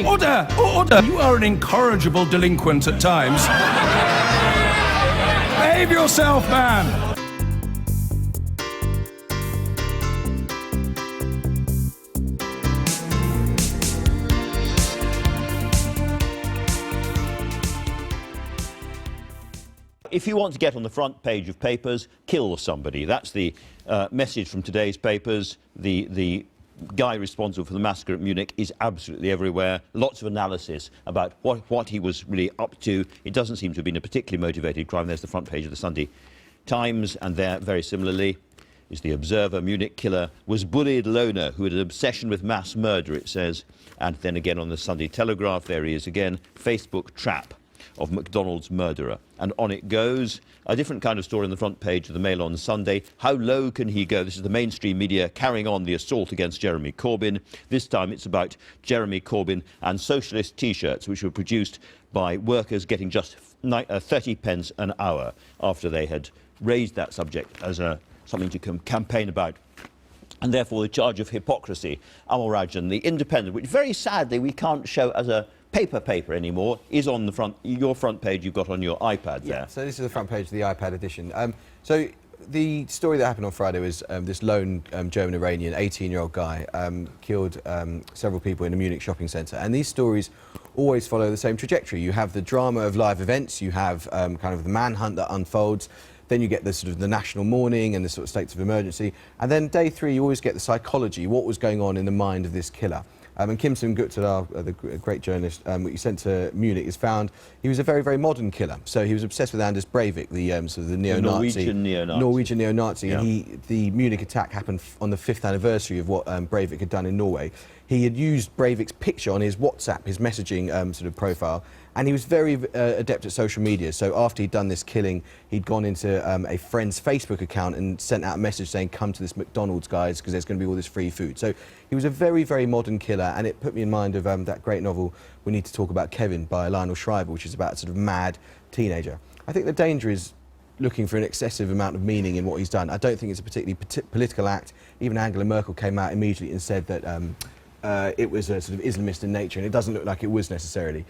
Order! Order! You are an incorrigible delinquent at times. Behave yourself, man! If you want to get on the front page of papers, kill somebody. That's the message from today's papers. The guy responsible for the massacre at Munich is absolutely everywhere. Lots of analysis about what he was really up to. It doesn't seem to have been a particularly motivated crime. There's the front page of the Sunday Times, and there, very similarly, is the Observer. Munich killer was bullied loner who had an obsession with mass murder, it says. And then again on the Sunday Telegraph, there he is again, Facebook trap of McDonald's murderer. And on it goes. A different kind of story on the front page of the Mail on Sunday. How low can he go? This is the mainstream media carrying on the assault against Jeremy Corbyn. This time it's about Jeremy Corbyn and socialist T-shirts, which were produced by workers getting just 30 pence an hour after they had raised that subject as something to campaign about. And therefore the charge of hypocrisy, Amal Rajan, the Independent, which very sadly we can't show as a paper anymore, is on the front, your front page you've got on your iPad there. Yeah, so this is the front page of the iPad edition. So the story that happened on Friday was this lone German-Iranian 18-year-old guy killed several people in a Munich shopping centre. And these stories always follow the same trajectory. You have the drama of live events, you have kind of the manhunt that unfolds, then you get the sort of the national mourning and the sort of states of emergency. And then day three, you always get the psychology, what was going on in the mind of this killer. And Kim Gupta, the great journalist we sent to Munich, has found he was a very, very modern killer. So he was obsessed with Anders Breivik, the sort of the neo-Nazi. Norwegian neo-Nazi. Yeah. And the Munich attack happened on the 5th anniversary of what Breivik had done in Norway. He had used Breivik's picture on his WhatsApp, his messaging sort of profile, and he was very adept at social media. So after he'd done this killing, he'd gone into a friend's Facebook account and sent out a message saying, come to this McDonald's, guys, because there's going to be all this free food. So he was a very, very modern killer, and it put me in mind of that great novel, We Need to Talk About Kevin, by Lionel Shriver, which is about a sort of mad teenager. I think the danger is looking for an excessive amount of meaning in what he's done. I don't think it's a particularly political act. Even Angela Merkel came out immediately and said that it was a sort of Islamist in nature, and it doesn't look like it was necessarily.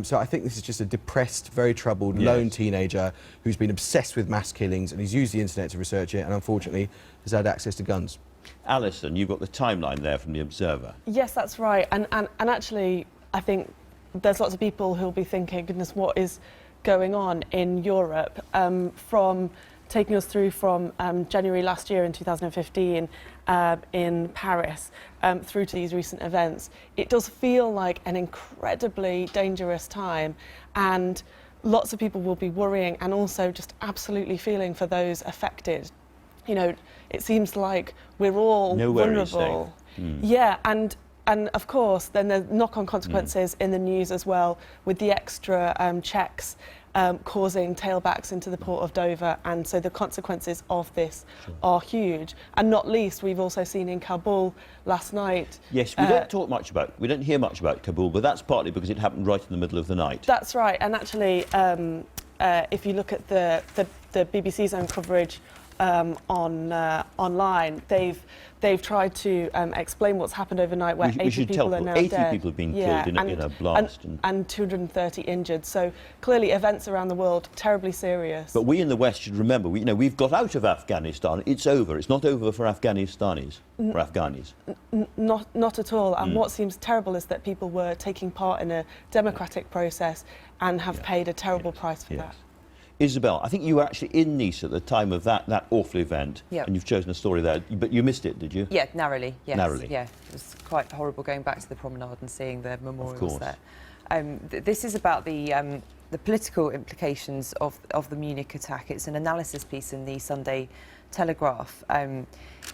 So I think this is just a depressed, very troubled, lone teenager who's been obsessed with mass killings, and he's used the internet to research it, and unfortunately has had access to guns. Alison, you've got the timeline there from the Observer. Yes, that's right. And actually, I think there's lots of people who'll be thinking, goodness, what is going on in Europe? From taking us through from January last year in 2015 in Paris through to these recent events, it does feel like an incredibly dangerous time, and lots of people will be worrying and also just absolutely feeling for those affected. You know, it seems like we're all vulnerable. Yeah, and of course, then there's knock-on consequences in the news as well, with the extra checks causing tailbacks into the port of Dover, and so the consequences of this are huge. And not least, we've also seen in Kabul last night. Yes, we don't hear much about Kabul, but that's partly because it happened right in the middle of the night. That's right, and actually, if you look at the BBC's own coverage online, they've tried to explain what's happened overnight, where 80 people are now dead. 80 people have been killed in a blast. And 230 injured. So clearly events around the world terribly serious. But we in the West should remember, we've got out of Afghanistan. It's over. It's not over for Afghanis. Not at all. And what seems terrible is that people were taking part in a democratic process and have paid a terrible price for that. Isabel, I think you were actually in Nice at the time of that awful event, and you've chosen a story there, but you missed it, did you? Yeah, narrowly, yes. Narrowly. Yeah, it was quite horrible going back to the promenade and seeing the memorials there. This is about the political implications of the Munich attack. It's an analysis piece in the Sunday Telegraph,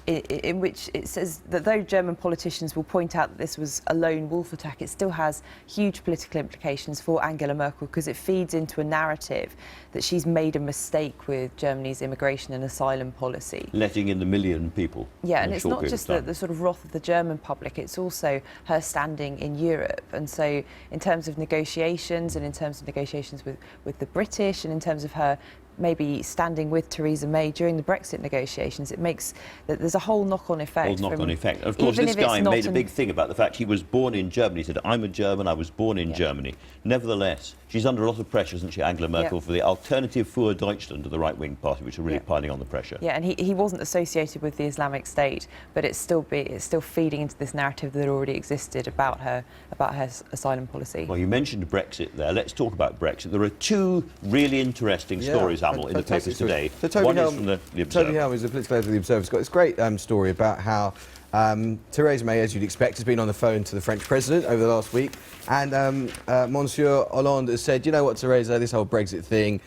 in which it says that though German politicians will point out that this was a lone wolf attack, it still has huge political implications for Angela Merkel, because it feeds into a narrative that she's made a mistake with Germany's immigration and asylum policy. Letting in the million people. Yeah, and it's not just the sort of wrath of the German public, it's also her standing in Europe. And so in terms of negotiations, and in terms of negotiations with the British, and in terms of her maybe standing with Theresa May during the Brexit negotiations, it makes that there's a whole knock-on effect. Of course, this guy made a big thing about the fact he was born in Germany. He said, I'm a German, I was born in Germany. Nevertheless, she's under a lot of pressure, isn't she, Angela Merkel, for the Alternative für Deutschland of the right-wing party, which are really piling on the pressure. Yeah, and he wasn't associated with the Islamic State, but it's still feeding into this narrative that already existed about her asylum policy. Well, you mentioned Brexit there. Let's talk about Brexit. There are two really interesting stories, Hamill, in the papers today. So One is from the Observer. Toby Helm is a political editor of the Observer. He's got this great story about how Theresa May, as you'd expect, has been on the phone to the French president over the last week, and Monsieur Hollande has said, you know what, Theresa, this whole Brexit thing,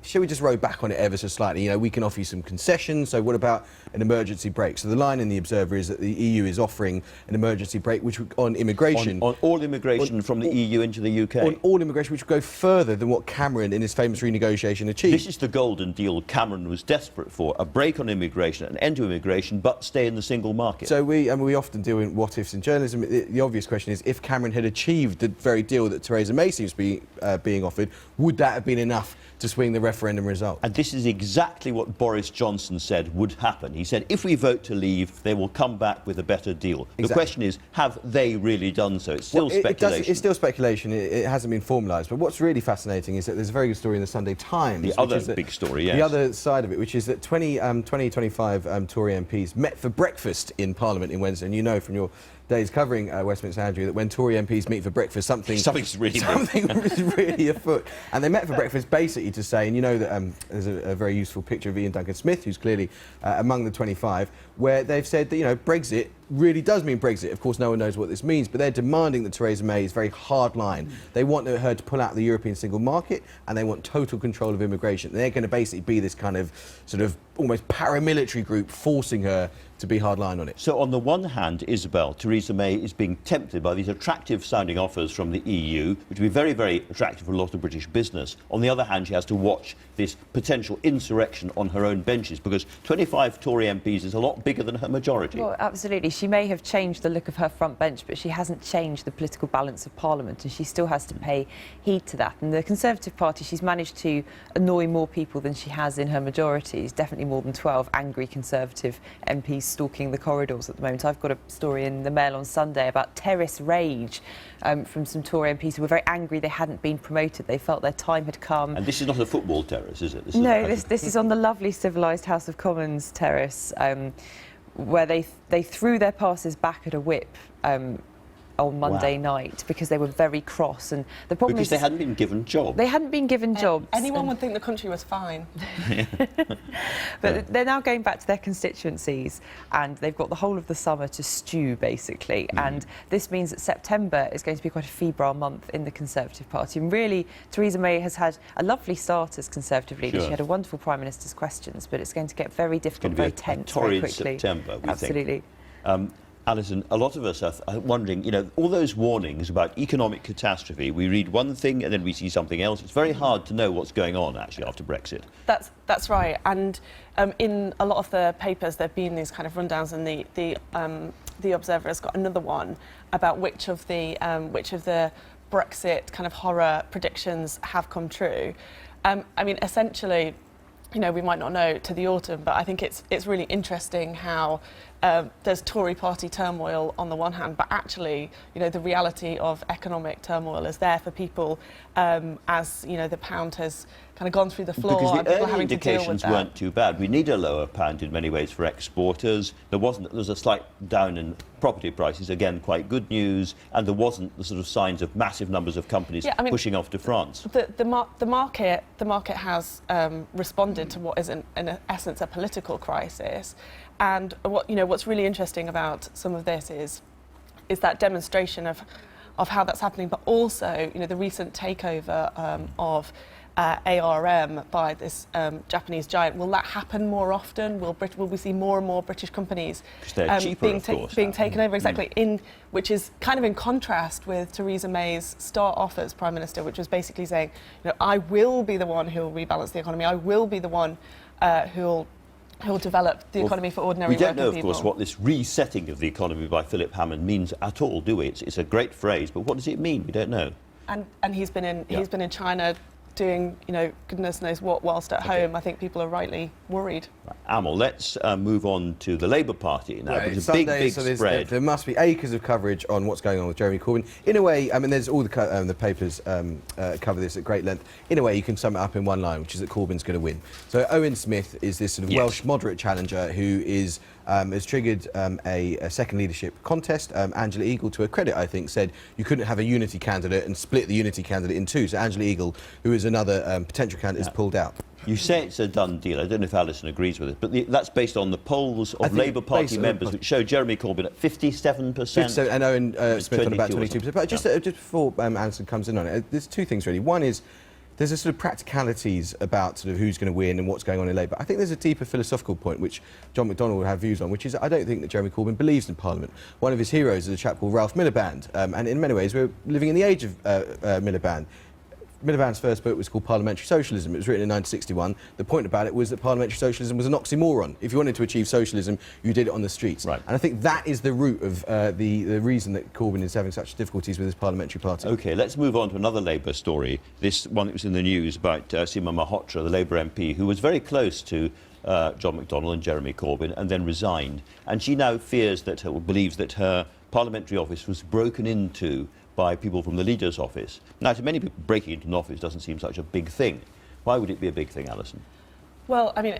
shall we just row back on it ever so slightly? You know, we can offer you some concessions, so what about an emergency break? So the line in the Observer is that the EU is offering an emergency break which on immigration. On all immigration from the EU into the UK. On all immigration, which would go further than what Cameron, in his famous renegotiation, achieved. This is the golden deal Cameron was desperate for, a break on immigration, an end to immigration, but stay in the single market. So we often deal in what-ifs in journalism. The obvious question is, if Cameron had achieved the very deal that Theresa May seems to be being offered, would that have been enough to swing the referendum result? And this is exactly what Boris Johnson said would happen. He said, if we vote to leave, they will come back with a better deal. Exactly. The question is, have they really done so? It's still speculation. It's still speculation. It hasn't been formalised. But what's really fascinating is that there's a very good story in the Sunday Times. The other big story, yes. The other side of it, which is that 2025 Tory MPs met for breakfast in Parliament in Wednesday. And you know from your days covering Westminster, Andrew, that when Tory MPs meet for breakfast, something's really afoot. And they met for breakfast basically to say, and you know that there's a very useful picture of Ian Duncan Smith, who's clearly among the 25, where they've said that, you know, Brexit really does mean Brexit. Of course, no one knows what this means, but they're demanding that Theresa May's very hard line. They want her to pull out the European single market, and they want total control of immigration. And they're going to basically be this kind of sort of almost paramilitary group forcing her to be hard line on it. So on the one hand, Isabel, Theresa May is being tempted by these attractive sounding offers from the EU, which would be very, very attractive for a lot of British business. On the other hand, she has to watch this potential insurrection on her own benches, because 25 Tory MPs is a lot bigger than her majority. Well, absolutely. She may have changed the look of her front bench, but she hasn't changed the political balance of Parliament, and she still has to pay heed to that. And the Conservative Party, she's managed to annoy more people than she has in her majorities, definitely more than 12 angry Conservative MPs stalking the corridors at the moment. I've got a story in the Mail on Sunday about terrace rage from some Tory MPs who were very angry they hadn't been promoted. They felt their time had come. And this is not a football terrace, is it? This is on the lovely civilised House of Commons terrace, where they threw their passes back at a whip on Monday night because they were very cross. And the problem is they hadn't been given jobs. They hadn't been given jobs. Anyone would think the country was fine. But they're now going back to their constituencies, and they've got the whole of the summer to stew, basically. And this means that September is going to be quite a febrile month in the Conservative Party. And really, Theresa May has had a lovely start as Conservative leader. She had a wonderful Prime Minister's questions, but it's going to get very difficult, very tense very quickly. September, we Absolutely. think. Alison, a lot of us are wondering, you know, all those warnings about economic catastrophe, we read one thing and then we see something else. It's very hard to know what's going on, actually, after Brexit. That's right. And in a lot of the papers, there have been these kind of rundowns, and the Observer has got another one about which of the Brexit kind of horror predictions have come true. I mean, essentially, you know, we might not know to the autumn, but I think it's really interesting how there's Tory party turmoil on the one hand, but actually, you know, the reality of economic turmoil is there for people as, you know, the pound has kind of gone through the floor. Because and the people early having to deal with indications that. weren't too bad. We need a lower pound in many ways for exporters. There was a slight down in property prices, again, quite good news, and there wasn't the sort of signs of massive numbers of companies pushing off to France. The market has responded to what is in essence a political crisis, and what's really interesting about some of this is that demonstration of how that's happening, but also, you know, the recent takeover of ARM by this Japanese giant. Will that happen more often? Will we see more and more British companies cheaper, being taken over? Exactly, which is kind of in contrast with Theresa May's start off as Prime Minister, which was basically saying, you know, I will be the one who will rebalance the economy. I will be the one who will develop the economy for ordinary working people. We don't know, of course, what this resetting of the economy by Philip Hammond means at all, do we? It's a great phrase, but what does it mean? We don't know. And he's been in China doing, goodness knows what whilst at home. I think people are rightly worried. Amal, let's move on to the Labour Party now. Right, It's a big so spread. there must be acres of coverage on what's going on with Jeremy Corbyn. In a way, I mean, there's all the papers cover this at great length. In a way, you can sum it up in one line, which is that Corbyn's going to win. So Owen Smith is this sort of Welsh moderate challenger who has triggered a second leadership contest. Angela Eagle, to her credit, I think, said you couldn't have a unity candidate and split the unity candidate in two. So Angela Eagle, who is another potential candidate, is pulled out. You say it's a done deal. I don't know if Alison agrees with it, but that's based on the polls of Labour Party members, which show Jeremy Corbyn at 57%. And Owen Smith on about 22%. But just Yeah. Before Alison comes in on it, there's two things really. One is there's a sort of practicalities about sort of who's going to win and what's going on in Labour. I think there's a deeper philosophical point which John McDonnell will have views on, which is I don't think that Jeremy Corbyn believes in Parliament. One of his heroes is a chap called Ralph Miliband, and in many ways we're living in the age of Miliband. Miliband's first book was called Parliamentary Socialism. It was written in 1961. The point about it was that parliamentary socialism was an oxymoron. If you wanted to achieve socialism, you did it on the streets. Right. And I think that is the root of the reason that Corbyn is having such difficulties with his parliamentary party. OK, let's move on to another Labour story. This one that was in the news about Seema Malhotra, the Labour MP, who was very close to John McDonnell and Jeremy Corbyn and then resigned. And she now fears that, or believes that her parliamentary office was broken into by people from the leader's office. Now, to many people, breaking into an office doesn't seem such a big thing. Why would it be a big thing, Alison? Well, I mean,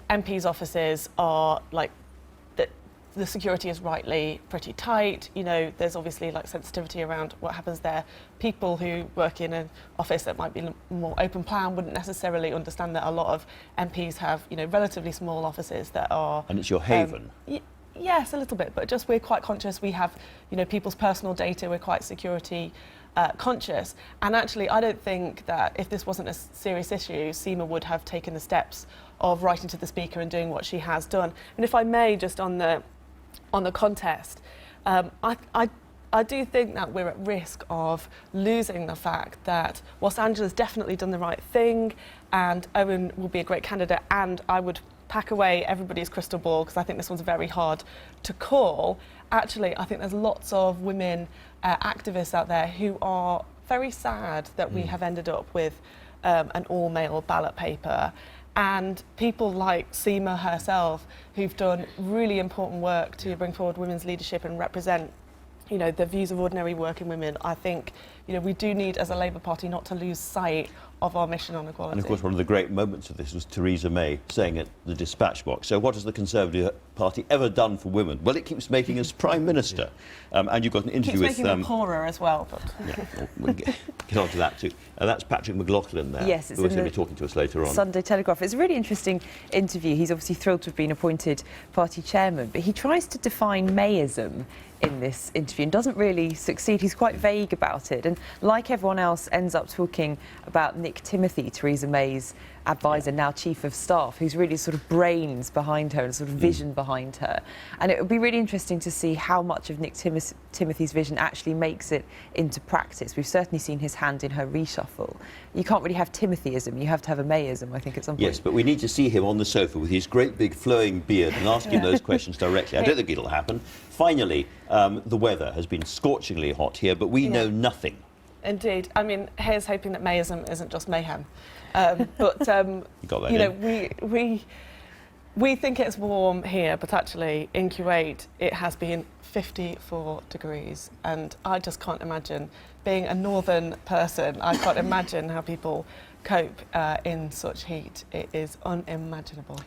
MPs' offices are like the security is rightly pretty tight. There's obviously like sensitivity around what happens there. People who work in an office that might be more open plan wouldn't necessarily understand that a lot of MPs have, relatively small offices that are. And it's your haven. Yes, a little bit, but just we're quite conscious. We have, people's personal data. We're quite security conscious. And actually, I don't think that if this wasn't a serious issue, Seema would have taken the steps of writing to the Speaker and doing what she has done. And if I may, just on the contest, I do think that we're at risk of losing the fact that whilst Angela's definitely done the right thing, and Owen will be a great candidate, and I would pack away everybody's crystal ball because I think this one's very hard to call. Actually, I think there's lots of women activists out there who are very sad that we have ended up with an all-male ballot paper, and people like Seema herself who've done really important work to bring forward women's leadership and represent the views of ordinary working women. I think we do need, as a Labour Party, not to lose sight of our mission on equality. And of course, one of the great moments of this was Theresa May saying at the dispatch box, so what has the Conservative Party ever done for women? Well, it keeps making us Prime Minister. And you've got an interview with... Keeps making them poorer as well. But yeah, we'll get on to that too. That's Patrick McLaughlin there, yes, it's who is going to be talking to us later on. Sunday Telegraph. It's a really interesting interview. He's obviously thrilled to have been appointed party chairman, but he tries to define Mayism in this interview and doesn't really succeed. He's quite vague about it, and like everyone else ends up talking about Nick Timothy, Theresa May's advisor, now chief of staff, who's really sort of brains behind her and sort of vision behind her. And it would be really interesting to see how much of Nick Timothy's vision actually makes it into practice. We've certainly seen his hand in her reshuffle. You can't really have Timothyism, you have to have a Mayism, I think, at some point. Yes, but we need to see him on the sofa with his great big flowing beard and ask him those questions directly. I don't think it'll happen. Finally, the weather has been scorchingly hot here, but we know nothing. Indeed. I mean, here's hoping that Mayism isn't just mayhem. But, you got that in. we think it's warm here, but actually in Kuwait it has been 54 degrees. And I just can't imagine, being a northern person, I can't imagine how people cope in such heat. It is unimaginable.